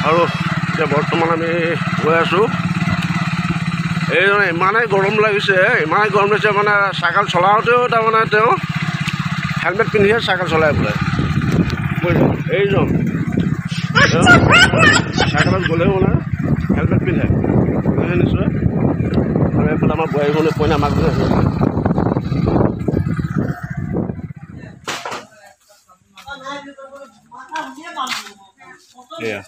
আৰু এতিয়া বৰ্তমান আমি গৈ আছোঁ। এইজন ইমানেই গৰম লাগিছে, ইমানেই গৰম লাগিছে মানে চাইকেল চলাওঁতেও তাৰমানে তেওঁ হেলমেট পিন্ধিহে চাইকেল চলাই বোলে। এইজন চাইকেলত গ'লেও মানে হেলমেট পিন্ধে নিশ্চয়। আৰু এইফালে আমাৰ বোৱাৰীজনী কইনা মাক এয়া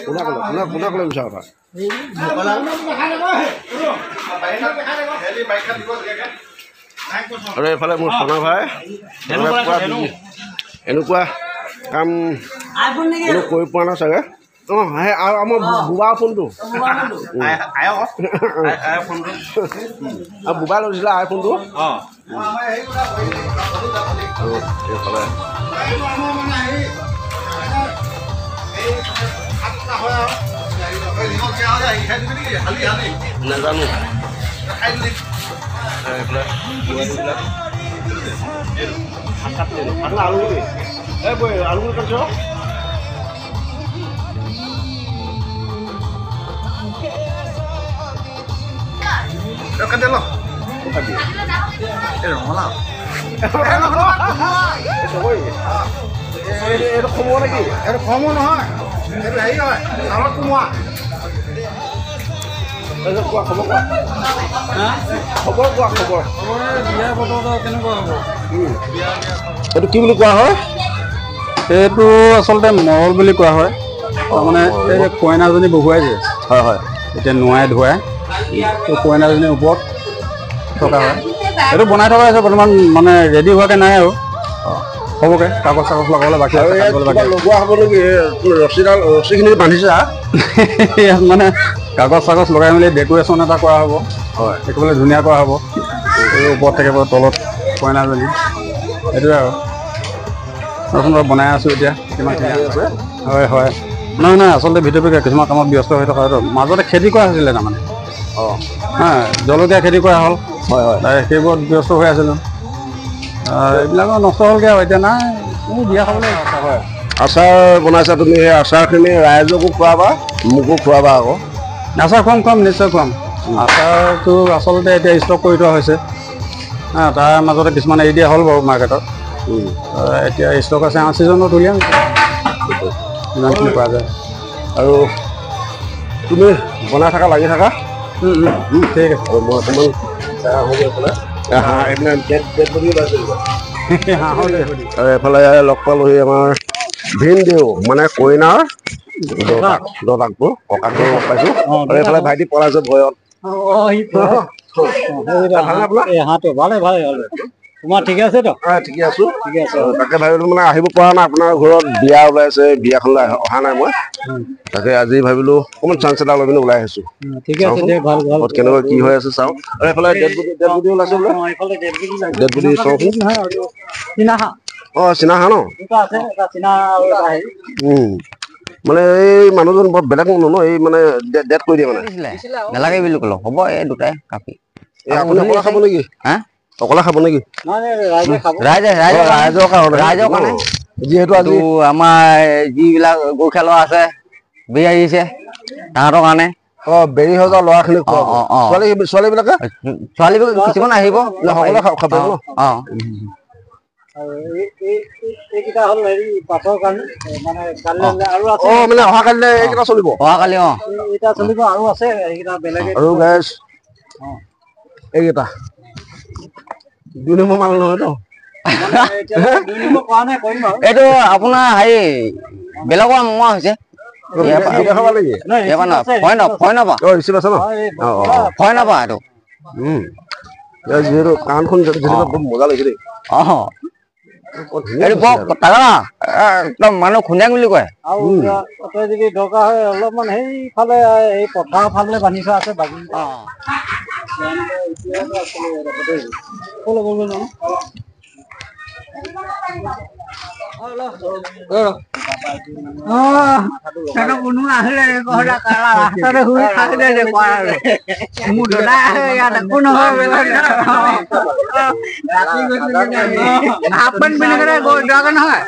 কোনে ক'লে মিছা কথা? আৰু এইফালে মোৰ সোণা ভাই এনেকুৱা কাম কোনো কৰি পোৱা নাই চাগে। অঁ আৰু আমাৰ বুবা ফোনটো বুবা লৈছিলে আইফোনটো। আৰু এইফালে নাজানো আলু আলু কাটিছ কাটি ল ৰঙালাও এইটো কমোৱা নেকি? এইটো কমো নহয়, এইটো হেৰি হয় চাউলত কোমোৱা। কোৱা খবৰ কোৱা, খবৰ কোৱা খবৰ। বিয়াৰ বতৰটো কেনেকুৱা হ'ব? এইটো কি বুলি কোৱা হয়? এইটো আচলতে মহল বুলি কোৱা হয়। তাৰমানে এই যে কইনাজনী বহুৱাই যে হয় হয় এতিয়া নোৱাই ধুৱাই কইনাজনীৰ ওপৰত থকা হয়। এইটো বনাই থকা হৈছে বৰ্তমান, মানে ৰেডি হোৱাকৈ নাই আৰু হ'বগে। কাগজ চাগজ লগাবলৈ বাকী আছে, লগোৱা হ'ব নেকি? ৰছীখিনি বান্ধিছা ইয়াত মানে কাগজ চাগজ লগাই মেলি ডেক'ৰেশ্যন এটা কৰা হ'ব। হয়, দেখিবলৈ ধুনীয়া কৰা হ'ব। এই ওপৰত থাকিব, তলত কইনাজনী। সেইটোৱে আৰু নতুন বনাই আছোঁ এতিয়া। কিমান আছে? হয় হয়, নহয় নহয়, আচলতে ভিতৰতে কিছুমান কামত ব্যস্ত হৈ থকা হয়তো। মাজতে খেতি কৰা হৈছিলে তাৰমানে। অঁ জলকীয়া খেতি কৰা হ'ল। হয় হয়, সেইবোৰত ব্যস্ত হৈ আছিলোঁ। এইবিলাকো নষ্ট হ'লগৈ আৰু এতিয়া নাই, বিয়া খাবলৈ হয়। আচাৰ বনাইছা তুমি, সেই আচাৰখিনি ৰাইজকো খোৱাবা, মোকো খোৱাবা আকৌ। আচাৰ খুৱাম নিশ্চয় খুৱাম। আচাৰটো আচলতে এতিয়া ষ্টক কৰি থোৱা হৈছে। তাৰ মাজতে কিছুমান এৰি দিয়া হ'ল বাৰু মাৰ্কেটত। এতিয়া ষ্টক আছে, ছিজনত উলিয়াম যিমানখিনি পোৱা যায়। আৰু তুমি বনাই থাকা, লাগি থাকা। ঠিক আছে। আৰু মই অকণমান আৰু এফালে লগ পালোহি আমাৰ ভিনদেউ, মানে কইনাৰ দতাকটো ককাকটো লগ পাইছোঁ। আৰু এইফালে ভাইটি পলাইছে ভয়ত। ভালে ভালে, তোমাৰ ঠিকে আছে তো? ঠিকে আছোঁ। ঠিকে আছে। তাকে ভাবিলোঁ মানে আহিব পৰা নাই, আপোনাৰ ঘৰত বিয়া ওলাইছে, বিয়াখনলৈ অহা নাই মই। তাকে আজি ভাবিলোঁ অকণমান চান্স এটা লৈ পিনে ওলাই আহিছোঁ। ঠিকে আছে দে, ভাল ভাল। কেনেকুৱা কি হৈ আছে চাওঁ। আৰু এইফালে ডেড বডি ওলাইছে বোলে। ডেড বডি চাওঁচোন। অঁ চীনা হাঁহ ন? মানে এই মানুহজন বৰ বেলেগ মানুহ ন, এই মানে ডেড কৰি দিয়ে মানে। নালাগে বুলি ক'লো, হ'ব এই দুটাই কাপি। এই আপুনি অকলে খাব নেকি? হা অকলে খাব নেকি? ৰাইজৰ কাৰণে। যিহেতু আজি আমাৰ যিবিলাক গৰু খেলোৱা আছে, বেৰি আহিছে তাহাঁতৰ কাৰণে। বেৰি হৈ যোৱা ল'ৰাখিনিক খুৱাব। ছোৱালীবিলাকে কিছুমান আহিব সকলোৱে খাব ন। এইকেইটা হ'ল হেৰি পাছৰ কাৰণে, মানে আৰু আছে। মানে অহা কালিলৈ এইকেইটা চলিব। অহাকালি এইকেইটা চলিব, আৰু আছে এইকেইটা বেলেগে। আৰু গাইছ এইকেইটা 2 নম্বৰ মাল নহয় তো। এইটো আপোনাৰ হেৰি বেলেগৰ মোৱা হৈছে। যিহেতু কাৰণখন বৰ মজা লাগিছে দেই। একদম মানুহ খুন্দিয়াং বুলি কয়। আৰু যদি দৰকাৰ হয় অলপমান সেইফালে এই পথাৰৰ ফালে বান্ধি থোৱা আছে বাগি। সেটা কোনো আহিলে কথা কালা ৰাস্তাতে শুই থাকিলে যে কয় আৰু মোৰ দাদা আহে ইয়াত একো নহয় হাফ পেণ্ট পিন্ধি কেনে গৈ যোৱাগে নহয়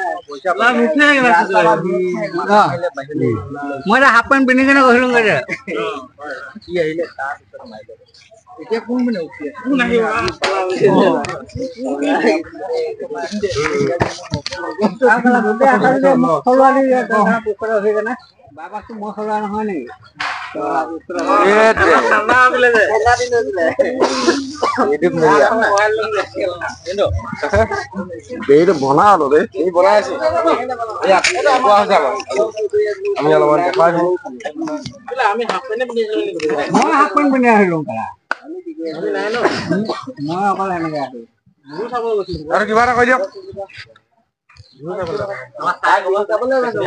মই এতিয়া হাফ পেণ্ট পিন্ধি কেনে গৈছিলোগে যে এতিয়া কোন পিনে উঠি বাবাটো মই চলোৱা নহয় নেকি এইটো বনালো দেই বনাই আছো আমি অলপমান দেখাইছো মই হাফ পেণ্ট পিন্ধি আহিলো মই অকল এনেকে আহিলো আৰু কিবা এটা কৈ দিয়ক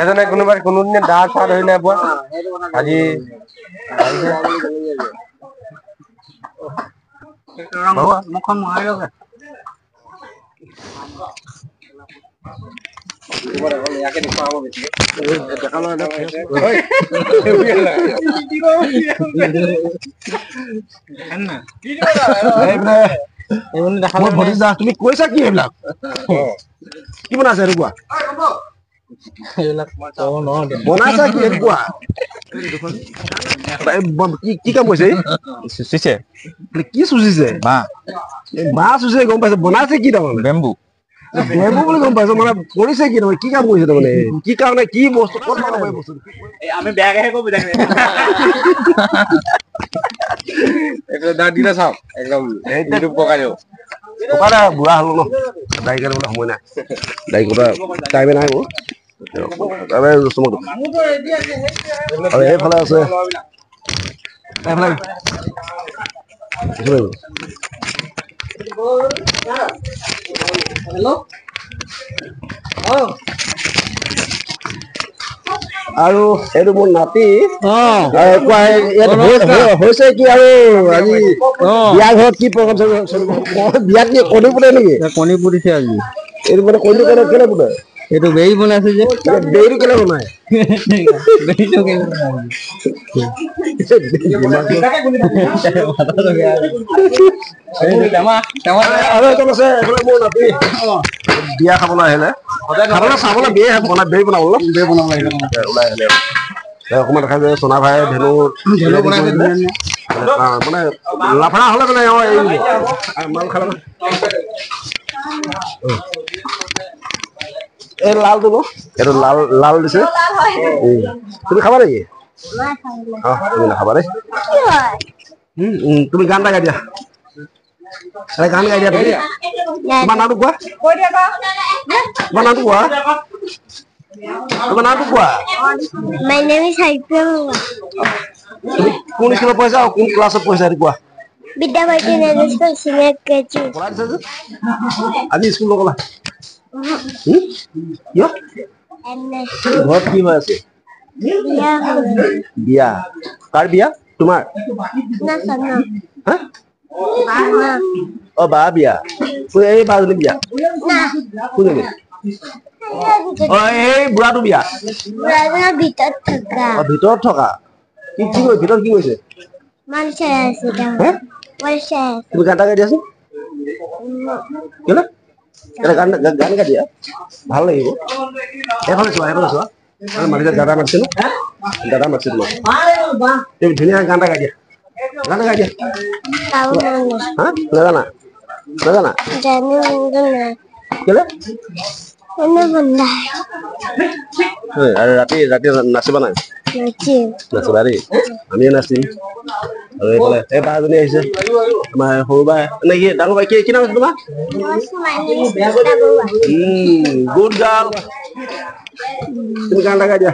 এজনে কোনোবাই কোনোদিনে দাঁত চাত হৈ নাই পোৱা আজি মুখখন মোহাৰি লগে তুমি কৈছা কি এইবিলাক কি বনাইছা এইটো কোৱা বনাইছা কি এইটো কোৱা কি কাম কৰিছে চুচিছে কি চুচিছে বাঁহ চুচিছে গম পাইছে বনাইছে কি তাৰমানে বেম্বু বেম্বু বুলি গম পাইছো মানে কৰিছে কি তাৰমানে কি কাম কৰিছে তাৰমানে কি কাৰণে কি বস্তু ক'ত বনাব এই বস্তু আমি বেয়াকেহে কব দিলে চাওক একদম ইউটিউব পকাই দিওঁ বুঢ়া হলো ন দাড়ি কাটিবলৈ সময় নাই দাড়ি কটা টাইমে নাই মোৰ আৰু এইফালে আছে আৰু এইটো মোৰ নাতি হৈছে কি আৰু আজি বিয়া ঘৰত কি প্ৰগ্ৰাম বিয়াত কি কণী পুতে নেকি কণী পুতিছে আজি এইটো মানে কণী কেলে পুতে এইটো বেৰি বনাইছে যে বেইটো কেলে বনাই বিয়া খাবলৈ আহিলে চাবলৈ বিয়ে বনাই বেৰি বনাব ওলাই আহিলে অকমান দেখা যায় সোনা ভাই ধেনু মানে লাফাৰা হলে মানে মাল খালে এই লালটো ন এইটো লাল লাল দিছে তুমি খাবা নেকি তুমি নাখাবা দেই তুমি গান এটা গাই দিয়া গান গাই দিয়া তুমি তোমাৰ নামটো কোৱা তোমাৰ নামটো কোৱা তোমাৰ নামটো কোৱা My name is Haipam. তুমি কোন স্কুলত পঢ়িছা আৰু কোন ক্লাছত পঢ়িছা এইটো কোৱা Vidyabharati National School, Senior KG. আজি স্কুল নগলা ঘৰত কি হৈ আছে বিয়া কাৰ বিয়া তোমাৰ অ বা বিয়া এই বাজনী বিয়া কোনজনী অ এই বুঢ়াটো বিয়া ভিতৰত থকা কি কি ভিতৰত কি কৈছে তুমি গান এটা গাই দিয়াচোন কেলে এটা গান গান গাই দিয়া ভাল লাগিব এইফালে চোৱা মালিকে দাদা মাতিছে ন দাদা মাতিছে তোমাক তুমি ধুনীয়া গান এটা গাই দিয়া গান এটা গাই দিয়া হা নাজানা নাজানা কেলে আৰু ৰাতি ৰাতি নাচিবা নাই নাচিবা দেই আমিয়ে নাচিম আৰু এইফালে এই বাজনী আহিছে আমাৰ সৰু বাই নে কি ডাঙৰ বাই কি নাম আছে তোমাৰ গুড গাৰ্ল তুমি গান এটা গাই দিয়া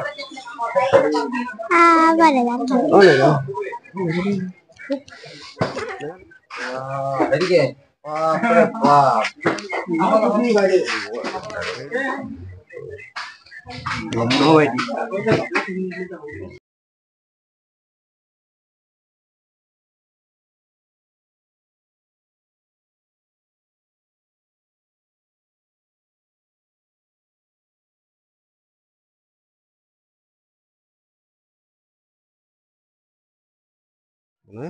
মানে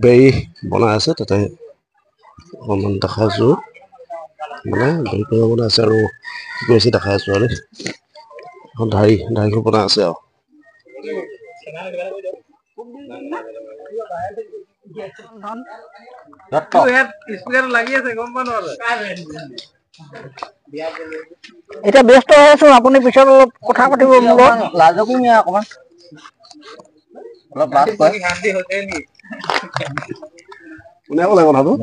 বেৰি বনাই আছে তাতে অকণমান দেখাইছোঁ মানে বেৰি কৰি বনাই আছে আৰু কি কৰিছে দেখাই আছোঁ আৰু এখন ঢাৰিখন বনাই আছে আৰু এতিয়া ব্যস্ত হৈ আছো আপুনি পিছত অলপ কথা পাতিব লাজকো নিয়ে অকমান অলপ লাজ কৰে কোনে ক'লে কথাটো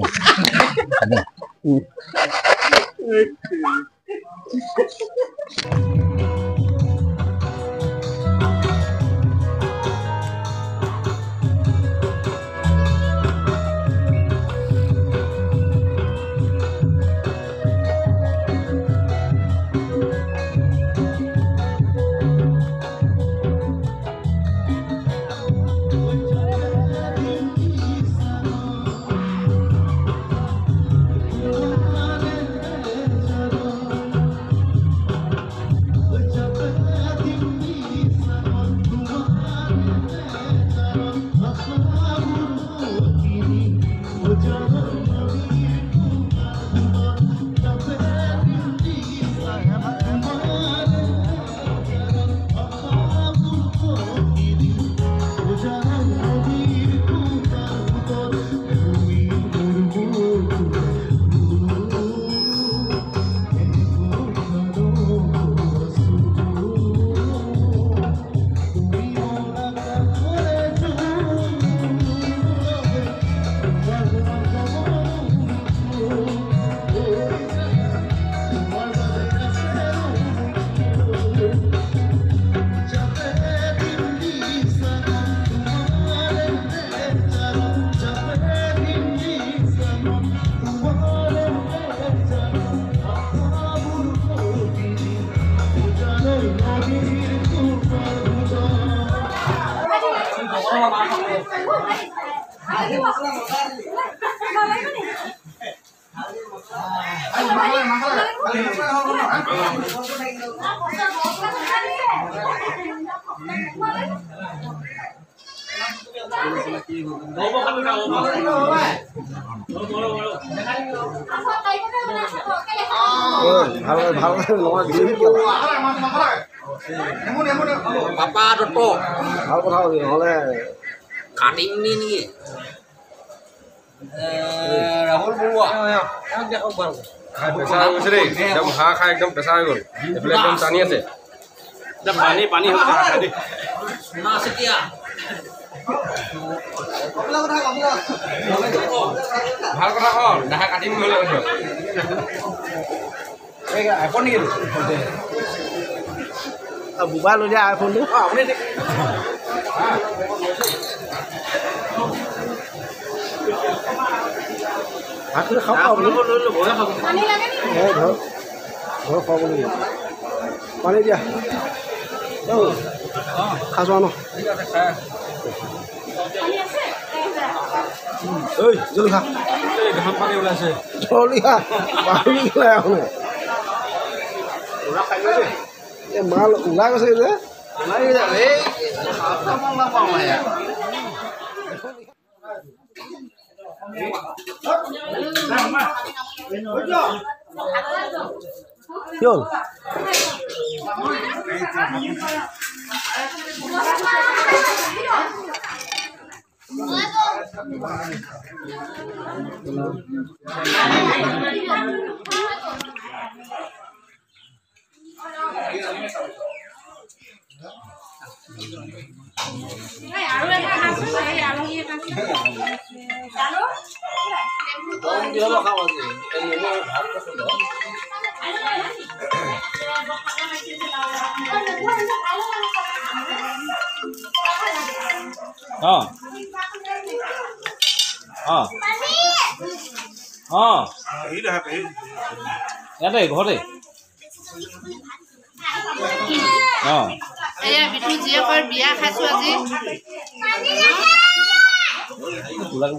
পাপা দত্ত ভাল কথা হ'ল নহ'লে কাটিম নেকি ৰাহুল বৰুৱা প্ৰেছাৰ হৈ গৈছে দেই একদম হাঁহ খাই একদম প্ৰেছাৰ হৈ গ'ল এইফালে একদম টানি আছে পানী মাছ এতিয়া ভাল কথা হ'ল দাহা কাটিম নহ'লে আইফোন নেকি মোবাইল লৈ দিয়া আইফোনটো আপুনি ভাতখিনি খাওক আপুনি ঘৰ খুৱাব লাগিব পানী দিয়া খাই যোৱা ন ঐ জলদি খা ঘাম পানী ওলাইছে জলদি খা পানী ওলাই আহোঁ এই মাল ওলাই গৈছে যে কি হ'ল ইয়াতে ঘৰতে এয়া বিটু জীয়েকৰ বিয়া খাইছো আজি ওলাই